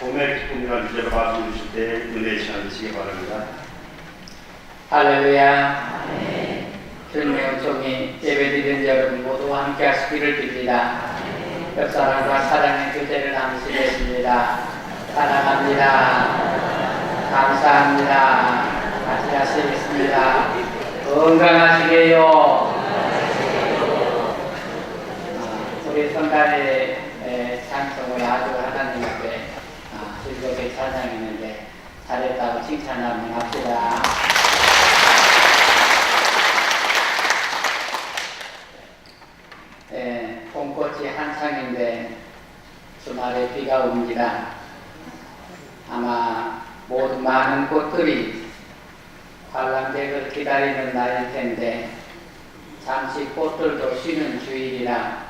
봄의 기쁨이라는 주제로 말씀 주실 때 은혜의 시간 되시기 바랍니다. 할렐루야. 주님의 종이 예배드리는 여러분 모두와 함께 하시기를 빕니다. 옆사람과 사랑의 교제를 나누시겠습니다. 사랑합니다. 감사합니다. 같이 하시겠습니다. 건강하시게요. 우리 성가대 찬송을 아주 하나님 앞에 즐겁게 찬양했는데 잘했다고 칭찬 한번 합시다. 봄꽃이 한창인데 주말에 비가 옵니다. 아마 모두 많은 꽃들이 관람객을 기다리는 날일 텐데 잠시 꽃들도 쉬는 주일이라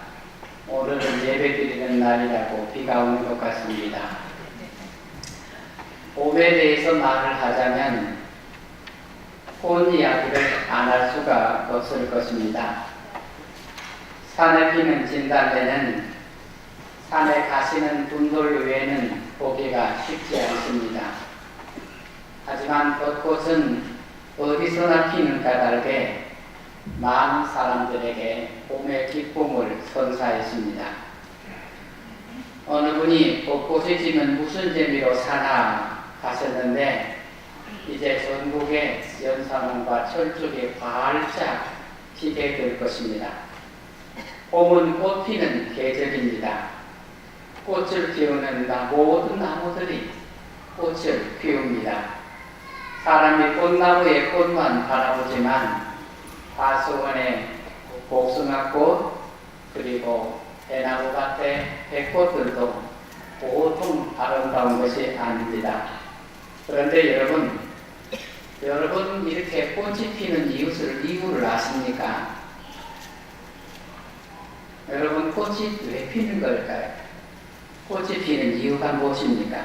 오늘은 예배드리는 날이라고 비가 오는 것 같습니다. 봄에 대해서 말을 하자면 꽃 이야기를 안 할 수가 없을 것입니다. 산에 피는 진달래는 산에 가시는 분들 외에는 보기가 쉽지 않습니다. 하지만 벚꽃은 어디서나 피는 까닭에 많은 사람들에게 봄의 기쁨을 선사했습니다. 어느 분이 벚꽃이 지면 무슨 재미로 사나 하셨는데 이제 전국의 연산원과 철쭉이 활짝 피게 될 것입니다. 봄은 꽃 피는 계절입니다. 꽃을 피우는 모든 나무들이 꽃을 피웁니다. 사람이 꽃나무의 꽃만 바라보지만 하수원의 복숭아꽃 그리고 대나무밭의 백꽃들도 보통 아름다운 것이 아닙니다. 그런데 여러분 이렇게 꽃이 피는 이유를 아십니까? 여러분 꽃이 왜 피는 걸까요? 꽃이 피는 이유가 무엇입니까?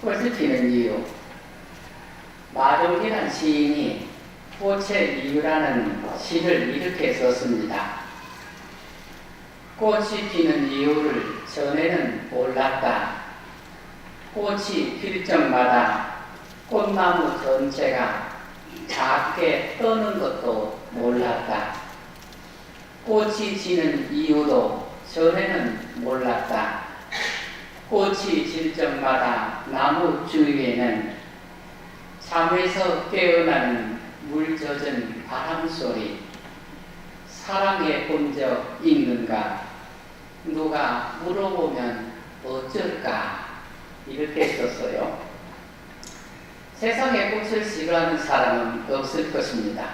꽃이 피는 이유. 마종기란 시인이 꽃의 이유라는 시를 이렇게 썼습니다. 꽃이 피는 이유를 전에는 몰랐다. 꽃이 필 적마다 꽃나무 전체가 작게 떠는 것도 몰랐다. 꽃이 지는 이유도 전에는 몰랐다. 꽃이 질 적마다 나무 주위에는 잠에서 깨어나는 물 젖은 바람 소리, 사랑해 본 적 있는가? 누가 물어보면 어쩔까? 이렇게 썼어요. 세상에 꽃을 싫어하는 사람은 없을 것입니다.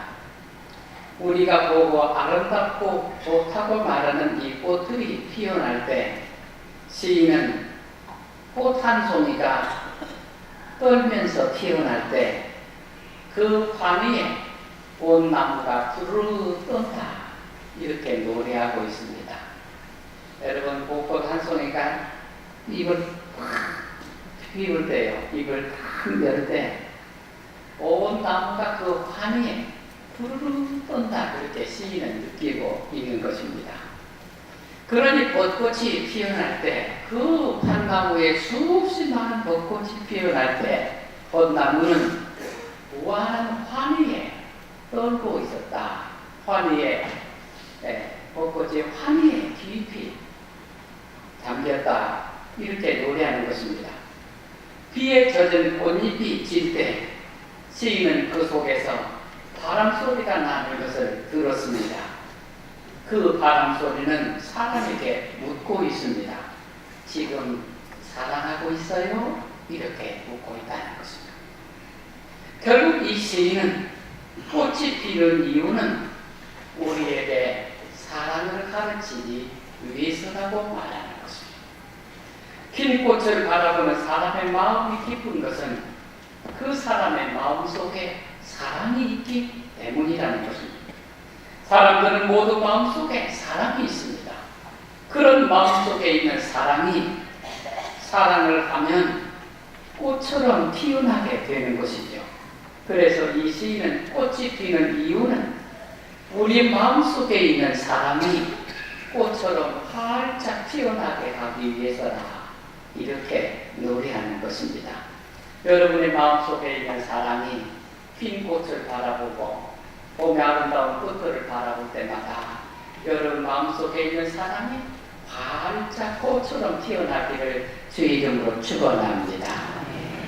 우리가 보고 아름답고 좋다고 말하는 이 꽃들이 피어날 때 시인은 꽃 한 송이가 떨면서 피어날 때 그 환희에 온 나무가 두루루 떤다 이렇게 노래하고 있습니다. 여러분 벚꽃 한 송이가 입을 확 피울 때요. 입을 탁 열 때 온 나무가 그 환희에 두루루 떤다 그렇게 시인은 느끼고 있는 것입니다. 그러니 벚꽃이 피어날 때 그 판나무에 수없이 많은 벚꽃이 피어날 때 벚나무는 무한한 환희에 떨고 있었다. 환희에 벚꽃이 환희에 깊이 잠겼다. 이렇게 노래하는 것입니다. 비에 젖은 꽃잎이 질 때 시인은 그 속에서 바람 소리가 나는 것을 들었습니다. 그 바람 소리는 사람에게 묻고 있습니다. 지금 사랑하고 있어요? 이렇게 묻고 있다는 것입니다. 결국 이 시인은 꽃이 피는 이유는 우리에게 사랑을 가르치기 위해서라고 말하는 것입니다. 핀 꽃을 바라보는 사람의 마음이 깊은 것은 그 사람의 마음 속에 사랑이 있기 때문이라는 것입니다. 사람들은 모두 마음속에 사랑이 있습니다. 그런 마음속에 있는 사랑이 사랑을 하면 꽃처럼 피어나게 되는 것이죠. 그래서 이 시인은 꽃이 피는 이유는 우리 마음속에 있는 사랑이 꽃처럼 활짝 피어나게 하기 위해서라 이렇게 노래하는 것입니다. 여러분의 마음속에 있는 사랑이 핀 꽃을 바라보고 봄의 아름다운 꽃들을 바라볼 때마다 여러분 마음속에 있는 사랑이 활짝 꽃처럼 피어나기를 주의 이름으로 축원합니다.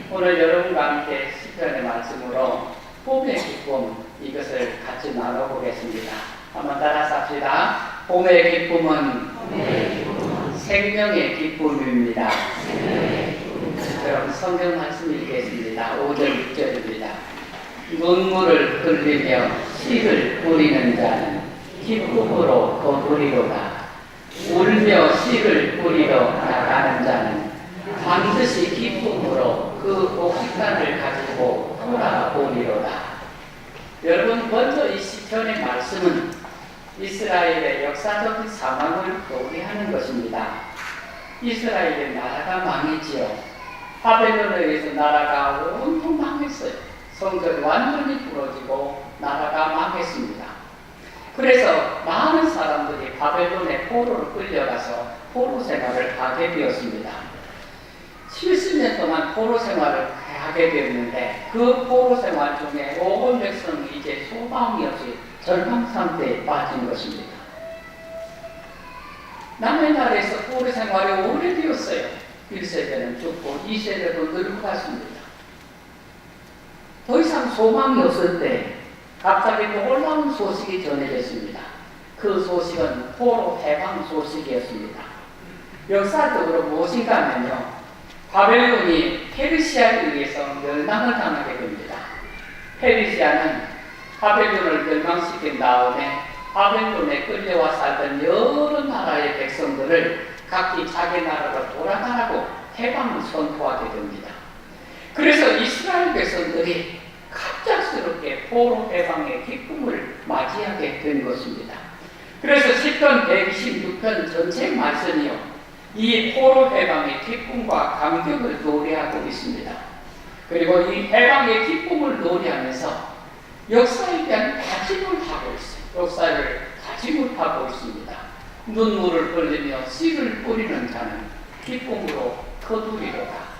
오늘 여러분과 함께 시편의 말씀으로 봄의 기쁨 이것을 같이 나눠보겠습니다. 한번 따라서 합시다. 봄의 기쁨은 생명의 기쁨입니다. 그럼 성경 말씀 읽겠습니다. 5절 6절입니다. 눈물을 흘리며 씨를 뿌리는 자는 기쁨으로 거두리로다. 울며 씨를 뿌리러 나가는 자는 반드시 기쁨으로 그 곡식단을 가지고 돌아오리로다. 여러분, 먼저 이 시편의 말씀은 이스라엘의 역사적인 상황을 노래하는 것입니다. 이스라엘의 나라가 망했지요. 바벨론에 의해서 나라가 온통 망했어요. 성전이 완전히 부러지고 나라가 망했습니다. 그래서 많은 사람들이 바벨론의 포로로 끌려가서 포로 생활을 하게 되었습니다. 70년 동안 포로 생활을 하게 되었는데 그 포로 생활 중에 온 백성이 이제 소망이 없이 절망 상태에 빠진 것입니다. 남의 나라에서 포로 생활이 오래되었어요. 1세대는 죽고 2세대도 늙어갔습니다. 더 이상 소망이 없을 때 갑자기 놀라운 소식이 전해졌습니다. 그 소식은 포로 해방 소식이었습니다. 역사적으로 무엇인가 하면요, 바벨론이 페르시아에 의해서 멸망을 당하게 됩니다. 페르시아는 바벨론을 멸망시킨 다음에 바벨론에 끌려와 살던 여러 나라의 백성들을 각기 자기 나라로 돌아가라고 해방을 선포하게 됩니다. 그래서 이스라엘 백성들이 갑작스럽게 포로 해방의 기쁨을 맞이하게 된 것입니다. 그래서 시편 126편 전체 말씀이요, 이 포로 해방의 기쁨과 감격을 노래하고 있습니다. 그리고 이 해방의 기쁨을 노래하면서 역사에 대한 다짐을 하고 있어요. 역사를 다짐을 하고 있습니다. 눈물을 흘리며 씨를 뿌리는 자는 기쁨으로 거두리로다.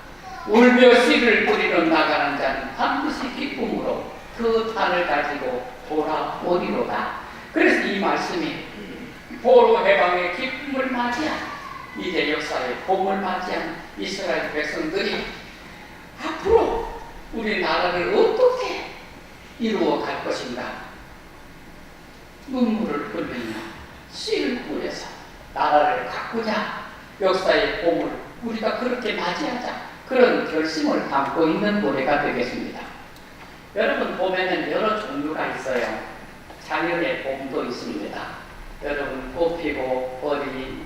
울며 씨를 뿌리러 나가는 자는 반드시 기쁨으로 그 탄을 가지고 돌아오리로다. 그래서 이 말씀이 포로 해방의 기쁨을 맞이한, 이제 역사의 봄을 맞이한 이스라엘 백성들이 앞으로 우리 나라를 어떻게 이루어 갈 것인가, 눈물을 흘리며 씨를 뿌려서 나라를 가꾸자, 역사의 봄을 우리가 그렇게 맞이하자, 그런 결심을 담고 있는 노래가 되겠습니다. 여러분, 봄에는 여러 종류가 있어요. 자연의 봄도 있습니다. 여러분, 꽃 피고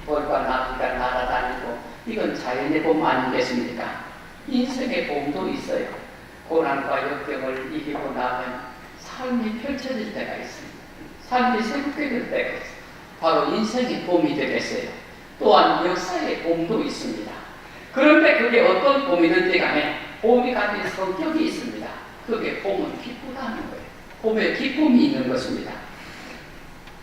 벌과 나비가 날아다니고, 이건 자연의 봄 아니겠습니까? 인생의 봄도 있어요. 고난과 역경을 이기고 나면 삶이 펼쳐질 때가 있습니다. 삶이 새롭게 때가 있어요. 바로 인생의 봄이 되겠어요. 또한 역사의 봄도 있습니다. 그런데 그게 어떤 봄이든지 간에 봄이 가진 성격이 있습니다. 그게 봄은 기쁘다는 거예요. 봄에 기쁨이 있는 것입니다.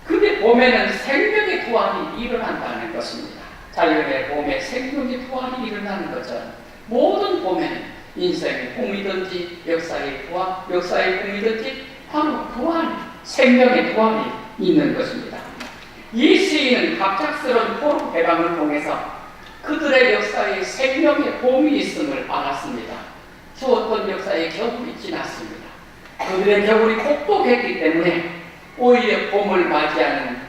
근데 봄에는 생명의 부활이 일어난다는 것입니다. 자연의 봄에 생명의 부활이 일어나는 것처럼 모든 봄에는 인생의 봄이든지 역사의 부활, 역사의 봄이든지 바로 부활, 생명의 부활이 있는 것입니다. 이 시인은 갑작스러운 포로 해방을 통해서 그들의 역사에 생명의 봄이 있음을 알았습니다. 추웠던 역사의 겨울이 지났습니다. 그들의 겨울이 극복했기 때문에 오히려 봄을 맞이하는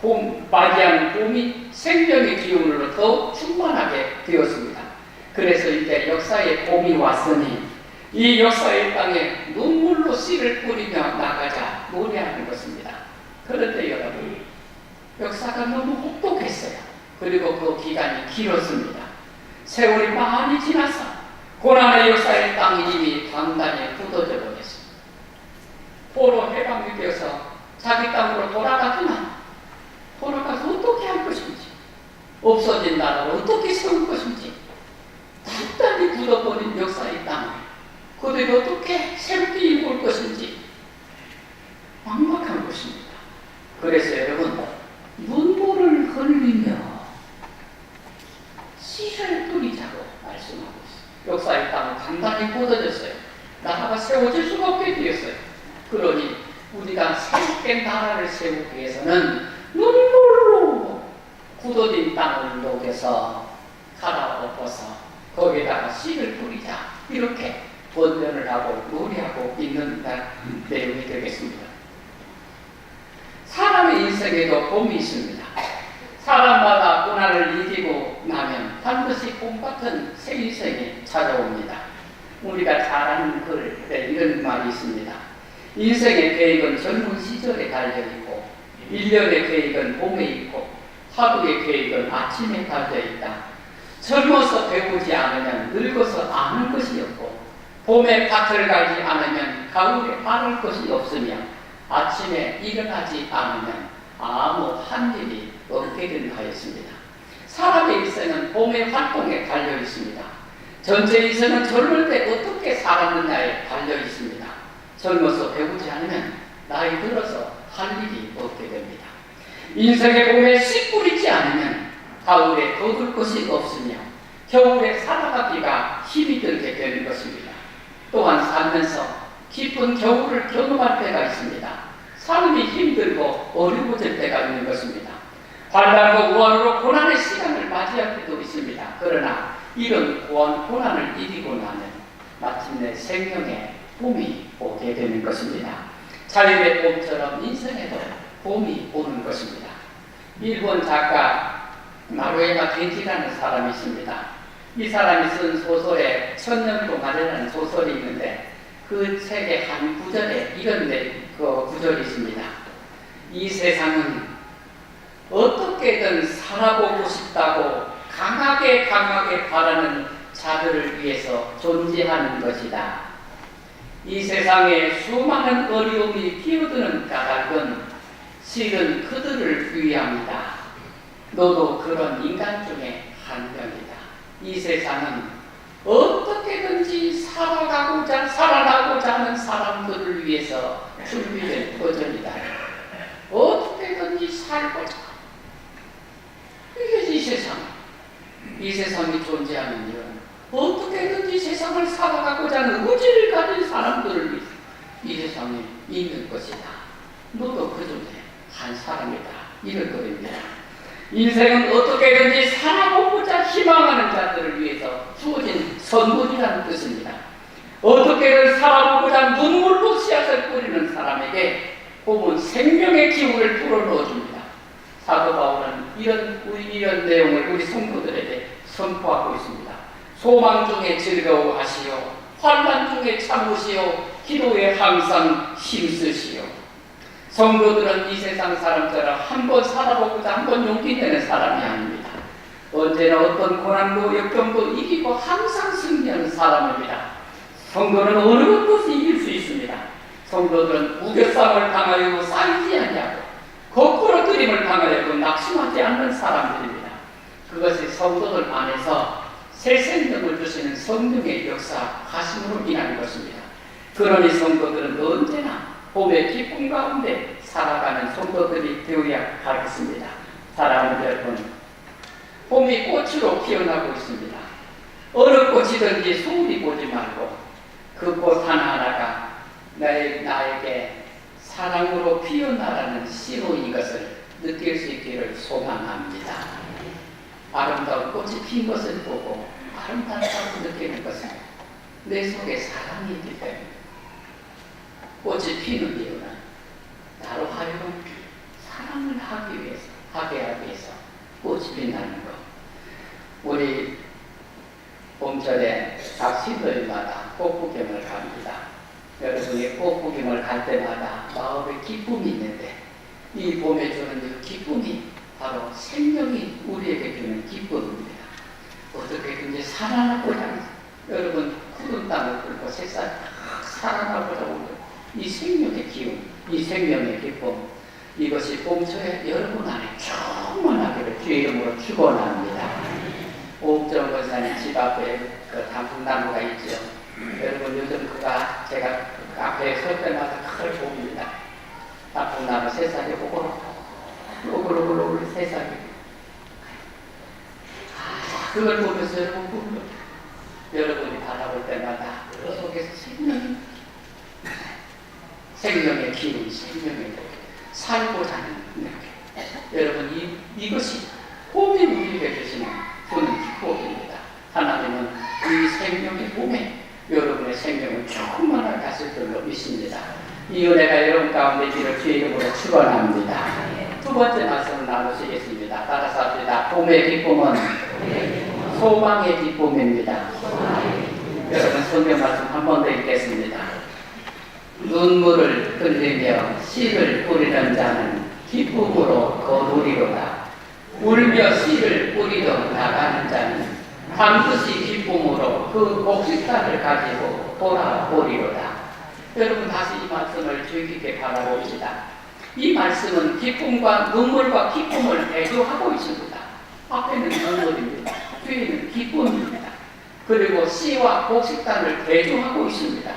봄이 생명의 기운으로 더 충만하게 되었습니다. 그래서 이제 역사의 봄이 왔으니 이 역사의 땅에 눈물로 씨를 뿌리며 나가자 노래하는 것입니다. 그런데 여러분, 역사가 너무 혹독했어요. 그리고 그 기간이 길었습니다. 세월이 많이 지나서 고난의 역사의 땅이 이미 단단히 굳어져 버렸습니다. 포로 해방이 되어서 자기 땅으로 돌아가지만 돌아가서 어떻게 할 것인지, 없어진 나라를 어떻게 세울 것인지, 단단히 굳어버린 역사의 땅을 그들이 어떻게 새롭게 일궈올 것인지 막막한 것입니다. 인생에서는 눈물로 굳어진 땅을 녹여서 갈아엎어서 거기에다가 씨를 뿌리자, 이렇게 번변을 하고 노래하고 있는 내용이 되겠습니다. 사람의 인생에도 봄이 있습니다. 사람마다 고난을 이기고 나면 반드시 봄 같은 새 인생이 찾아옵니다. 우리가 잘 아는 글에 이런 말이 있습니다. 인생의 계획은 젊은 시절에 달려있고 1년의 계획은 봄에 있고 하루의 계획은 아침에 달려있다. 젊어서 배우지 않으면 늙어서 아는 것이 없고 봄에 밭을 갈지 않으면 가을에 바를 것이 없으며 아침에 일어나지 않으면 아무 한 일이 없게 된다 했습니다. 사람의 일생은 봄의 활동에 달려 있습니다. 전체 인생은 젊을 때 어떻게 살았느냐에 달려 있습니다. 젊어서 배우지 않으면 나이 들어서 할 일이 없게 됩니다. 인생의 봄에 씨 뿌리지 않으면 가을에 거둘 것이 없으며 겨울에 살아가기가 힘이 들게 되는 것입니다. 또한 살면서 깊은 겨울을 경험할 때가 있습니다. 삶이 힘들고 어려워질 때가 있는 것입니다. 환난과 우환으로 고난의 시간을 맞이할 때도 있습니다. 그러나 이런 고난을 이기고 나면 마침내 생명의 봄이 오게 되는 것입니다. 자연의 봄처럼 인생에도 봄이 오는 것입니다. 일본 작가 마루에마 겐지라는 사람이 있습니다. 이 사람이 쓴 소설에 천년도 말이라는 소설이 있는데 그 책의 한 구절에 이런 구절이 있습니다. 이 세상은 어떻게든 살아보고 싶다고 강하게 바라는 자들을 위해서 존재하는 것이다. 이 세상에 수많은 어려움이 끼어드는 까닭은 실은 그들을 위함이다. 너도 그런 인간 중에 한 명이다. 이 세상은 어떻게든지 살아나고자 하는 사람들을 위해서 준비된 터전이다. 어떻게든지 살고자. 이게 이 세상이 존재하는 이유는 어떻게든지 세상을 살아가고자 하는 의지를 가진 사람들을 위해서 이 세상에 있는 것이다. 너도 그 중에 한 사람이다. 이런 것입니다. 인생은 어떻게든지 살아보고자 희망하는 자들을 위해서 주어진 선물이라는 뜻입니다. 어떻게든 살아보고자 눈물로 씨앗을 뿌리는 사람에게 봄은 생명의 기운을 불어넣어줍니다. 사도 바울은 이런 내용을 우리 성도들에게 선포하고 있습니다. 소망 중에 즐거워하시오. 환난 중에 참으시오. 기도에 항상 힘쓰시오. 성도들은 이 세상 사람처럼 한번 살아보고자 한번 용기 내는 사람이 아닙니다. 언제나 어떤 고난도 역경도 이기고 항상 승리하는 사람입니다. 성도는 어느 것도 이길 수 있습니다. 성도들은 우겨싸움을 당하여도 쌓이지 아니하고 거꾸로 들임을 당하여도 낙심하지 않는 사람들입니다. 그것이 성도들 안에서 새 생명을 주시는 성령의 역사하심으로 인한 것입니다. 그러니 성도들은 언제나 봄의 기쁨 가운데 살아가는 성도들이 되어야 하겠습니다. 사랑하는 여러분, 봄이 꽃으로 피어나고 있습니다. 어느 꽃이든지 소홀히 보지 말고 그 꽃 하나하나가 나에게 사랑으로 피어나라는 신호인 것을 느낄 수 있기를 소망합니다. 아름다운 꽃이 핀 것을 보고 아름답다고 느끼는 것은 내 속에 사랑이 있기 때문에 꽃이 피는 이유는 나로 하여금 사랑을 하게 하기 위해서 꽃이 핀다는 것. 우리 봄철에 각 시들마다 꽃 구경을 갑니다. 여러분이 꽃 구경을 갈 때마다 마음에 기쁨이 있는데 이 봄에 주는 이 기쁨이 바로 생명이 우리에게 주는 기쁨입니다. 어떻게든지 살아나고자 하는 여러분 굳은 땅을 긁고 새싹이 살아나고자 하는 이 생명의 기운, 이 생명의 기쁨, 이것이 봄철에 여러분 안에 충만하기를 주의 이름으로 축원합니다. 오옥정 권사님 집 앞에 그 단풍나무가 있죠. 여러분 요즘 제가 앞에 설 때마다 그걸 봅니다. 단풍나무 새싹이 오글오글 새싹이. 그걸 보면서 여러분이 바라볼 때마다 그 속에서 생명의 기운, 살고자 하는 느낌. 여러분, 이것이 봄이 우리에게 주시는 주는 축복입니다. 하나님은 이 생명의 봄에 여러분의 생명을 충만하게 하실 줄로 믿습니다. 이 은혜가 여러분 가운데 있기를 주의 이름으로 축원합니다. 두 번째 말씀을 나누시겠습니다. 따라서 합시다. 봄의 기쁨은 소망의 기쁨입니다. 여러분 성경 말씀 한 번 더 읽겠습니다. 눈물을 흘리며 씨를 뿌리는 자는 기쁨으로 거두리로다. 울며 씨를 뿌리러 나가는 자는 반드시 기쁨으로 그 곡식단을 가지고 돌아오리로다. 여러분 다시 이 말씀을 주의 깊게 바라봅시다. 이 말씀은 기쁨과 눈물과 기쁨을 대조하고 있습니다. 앞에는 눈물입니다. 뒤에는 기쁨입니다. 그리고 씨와 곡식단을 대조하고 있습니다.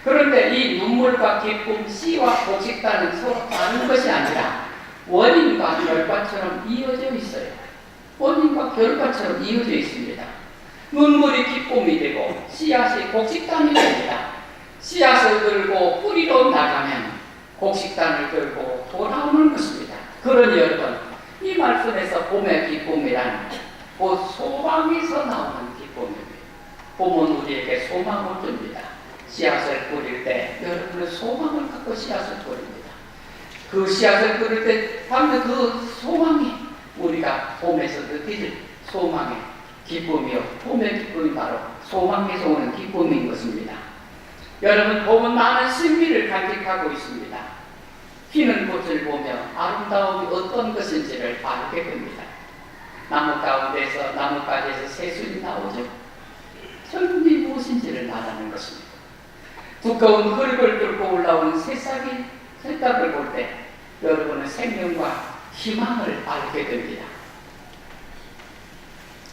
그런데 이 눈물과 기쁨, 씨와 곡식단은 서로 다른 것이 아니라 원인과 결과처럼 이어져 있어요. 원인과 결과처럼 이어져 있습니다. 눈물이 기쁨이 되고 씨앗이 곡식단이 됩니다. 씨앗을 들고 뿌리로 나가면 곡식단을 들고 돌아오는 것입니다. 그러니 여러분, 이 말씀에서 봄의 기쁨이란 곧 소망에서 나오는 기쁨입니다. 봄은 우리에게 소망을 줍니다. 씨앗을 뿌릴 때 여러분은 소망을 갖고 씨앗을 뿌립니다. 그 씨앗을 뿌릴 때 방금 그 소망이 우리가 봄에서 느끼는 소망의 기쁨이요. 봄의 기쁨이 바로 소망에서 오는 기쁨인 것입니다. 여러분, 봄은 많은 신비를 간직하고 있습니다. 피는 꽃을 보며 아름다움이 어떤 것인지를 알게 됩니다. 나무 가운데서 나뭇가지에서 새순이 나오죠. 젊음이 무엇인지를 말하는 것입니다. 두꺼운 흙을 뚫고 올라오는 새싹을 볼 때 여러분은 생명과 희망을 알게 됩니다.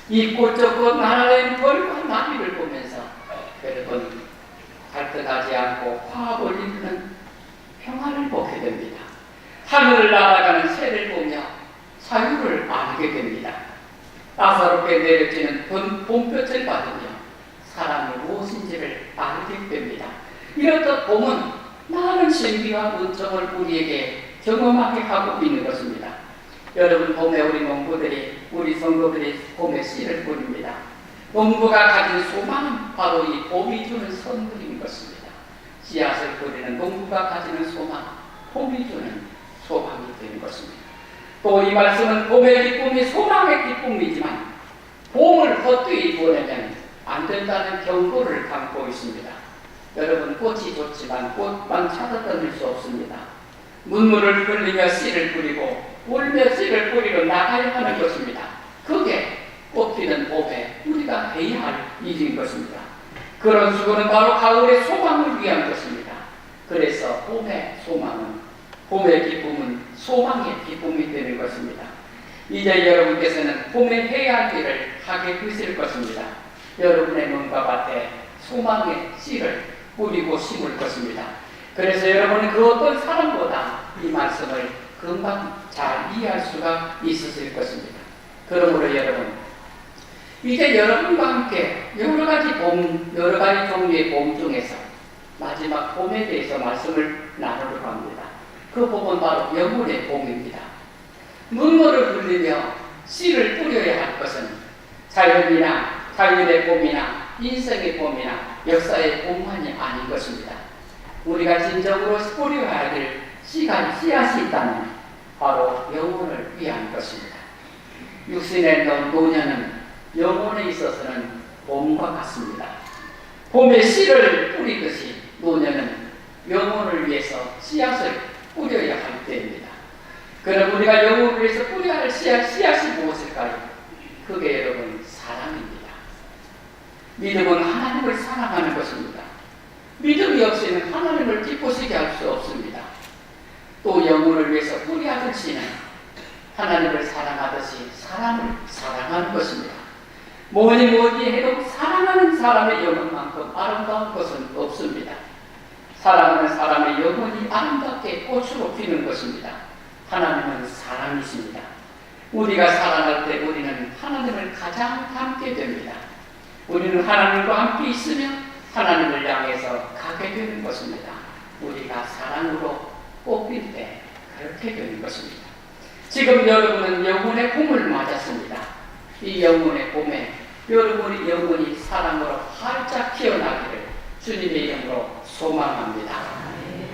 이 꽃저꽃 날아다니는 벌과 나비를 보면서 여러분 갈등하지 않고 화합을 이루는 평화를 보게 됩니다. 하늘을 날아가는 새를 보며 자유를 알게 됩니다. 따사롭게 내려지는 봄볕을 받으며 사랑이 무엇인지를 알게 됩니다. 이렇듯 봄은 많은 신비와 은총을 우리에게 경험하게 하고 있는 것입니다. 여러분, 봄에 우리 성도들이 봄에 씨를 뿌립니다. 농부가 가진 소망은 바로 이 봄이 주는 선물인 것입니다. 씨앗을 뿌리는 농부가 가지는 소망, 봄이 주는 소망이 되는 것입니다. 또 이 말씀은 봄의 기쁨이 소망의 기쁨이지만 봄을 헛되이 보내면 안 된다는 경고를 담고 있습니다. 여러분, 꽃이 좋지만 꽃만 찾아다닐 수 없습니다. 눈물을 흘리며 씨를 뿌리고 울며 씨를 뿌리러 나가야 하는 것입니다. 그게 꽃피는 봄에 우리가 해야 할 일인 것입니다. 그런 수고는 바로 가을의 소망을 위한 것입니다. 그래서 봄의 소망은, 봄의 기쁨은 소망의 기쁨이 되는 것입니다. 이제 여러분께서는 봄에 해야 할 일을 하게 되실 것입니다. 여러분의 눈과 밭에 소망의 씨를 뿌리고 심을 것입니다. 그래서 여러분은 그 어떤 사람보다 이 말씀을 금방 잘 이해할 수가 있으실 것입니다. 그러므로 여러분, 이제 여러분과 함께 여러 가지 종류의 봄 중에서 마지막 봄에 대해서 말씀을 나누려고 합니다. 그 봄은 바로 영혼의 봄입니다. 눈물을 흘리며 씨를 뿌려야 할 것은 자연의 봄이나 인생의 봄이나 역사의 봄만이 아닌 것입니다. 우리가 진정으로 뿌려야 할 씨앗이 있다면 바로 영혼을 위한 것입니다. 육신의 노년은 영혼에 있어서는 봄과 같습니다. 봄에 씨를 뿌리듯이 노년은 영혼을 위해서 씨앗을 뿌려야 할 때입니다. 그럼 우리가 영혼을 위해서 뿌려야 할 씨앗이 무엇일까요? 그게 여러분 사랑입니다. 믿음은 하나님을 사랑하는 것입니다. 믿음이 없이는 하나님을 기쁘시게 할 수 없습니다. 또 영혼을 위해서 뿌리하던 씨는 하나님을 사랑하듯이 사람을 사랑하는 것입니다. 뭐니 해도 사랑하는 사람의 영혼만큼 아름다운 것은 없습니다. 사랑하는 사람의 영혼이 아름답게 꽃으로 피는 것입니다. 하나님은 사랑이십니다. 우리가 사랑할 때 우리는 하나님을 가장 닮게 됩니다. 우리는 하나님과 함께 있으면 하나님을 향해서 가게 되는 것입니다. 우리가 사랑으로 꽃필 때 그렇게 되는 것입니다. 지금 여러분은 영혼의 봄을 맞았습니다. 이 영혼의 봄에 여러분의 영혼이 사랑으로 활짝 피어나기를 주님의 이름으로 소망합니다.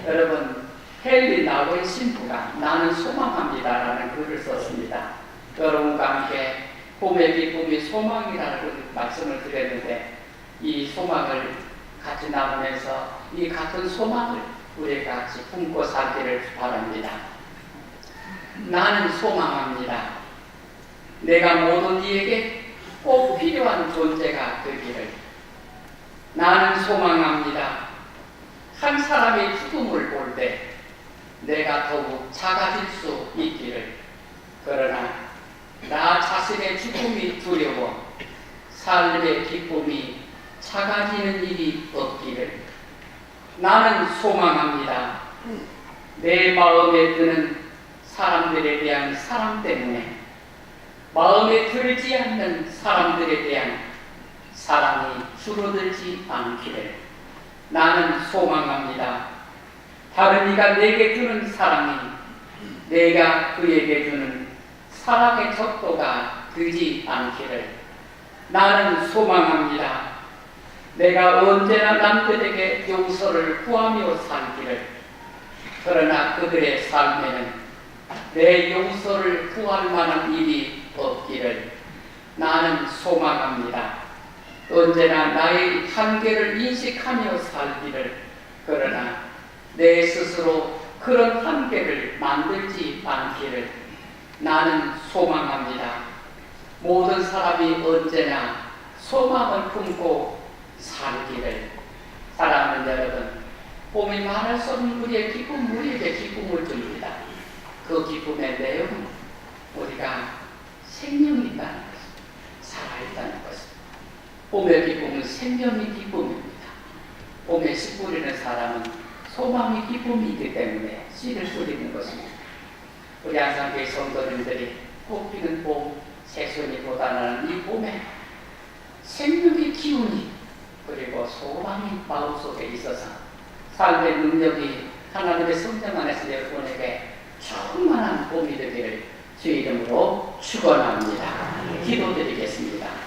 여러분, 헨리 나고의 신부가 나는 소망합니다라는 글을 썼습니다. 여러분과 함께 봄의 기쁨이 소망이라는 말씀을 드렸는데 이 소망을 같이 나누면서 이 같은 소망을 우리가 같이 품고 살기를 바랍니다. 나는 소망합니다. 내가 모든 이에게 꼭 필요한 존재가 되기를. 나는 소망합니다. 한 사람의 죽음을 볼 때 내가 더욱 작아질 수 있기를. 그러나 나 자신의 죽음이 두려워 삶의 기쁨이 작아지는 일이 없기를. 나는 소망합니다. 내 마음에 드는 사람들에 대한 사랑 때문에 마음에 들지 않는 사람들에 대한 사랑이 줄어들지 않기를. 나는 소망합니다. 다른 이가 내게 주는 사랑이 내가 그에게 주는 사랑의 척도가 되지 않기를. 나는 소망합니다. 내가 언제나 남들에게 용서를 구하며 살기를. 그러나 그들의 삶에는 내 용서를 구할 만한 일이 없기를. 나는 소망합니다. 언제나 나의 한계를 인식하며 살기를. 그러나 내 스스로 그런 한계를 만들지 않기를. 나는 소망합니다. 모든 사람이 언제나 소망을 품고 살기를. 사랑하는 여러분, 봄이 말할 수 없는 우리의 기쁨, 우리에게 기쁨을 줍니다. 그 기쁨의 내용은 우리가 생명이 있다는 것, 살아있다는 것. 봄의 기쁨은 생명의 기쁨입니다. 봄에 씨 뿌리는 사람은 소망의 기쁨이 있기 때문에 씨를 뿌리는 것입니다. 우리 안산교회 성도님들이 꽃피는 봄, 새순이 돋아나는 이 봄에 생명의 기운이 그리고 소망이 마음속에 있어서 삶의 능력이 하나님의 성령 안에서 여러분에게 충만한 봄이 되기를 주의 이름으로 축원합니다. 기도드리겠습니다.